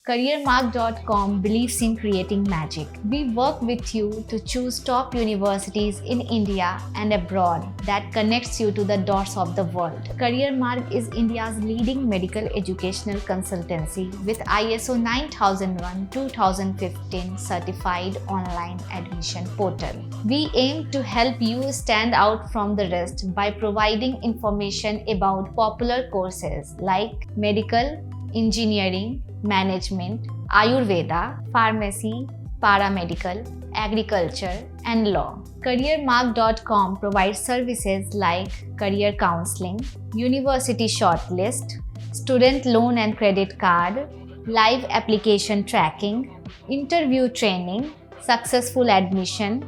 Careermarg.com believes in creating magic. We work with you to choose top universities in India and abroad that connects you to the dots of the world. Careermarg is India's leading medical educational consultancy with ISO 9001:2015 certified online admission portal. We aim to help you stand out from the rest by providing information about popular courses like medical, engineering, management, Ayurveda, pharmacy, paramedical, agriculture, and law. Careermarg.com provides services like career counseling, university shortlist, student loan and credit card, live application tracking, interview training, successful admission,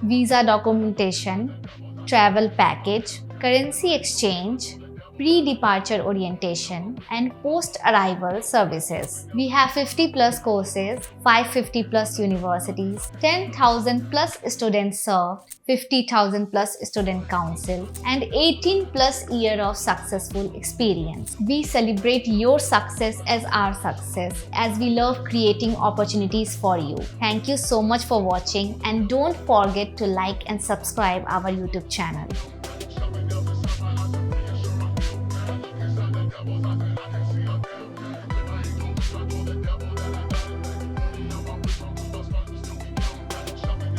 visa documentation, travel package, currency exchange, pre-departure orientation, and post-arrival services. We have 50 plus courses, 550 plus universities, 10,000 plus students served, 50,000 plus student council, and 18 plus year of successful experience. We celebrate your success as our success, as we love creating opportunities for you. Thank you so much for watching, and don't forget to like and subscribe our YouTube channel.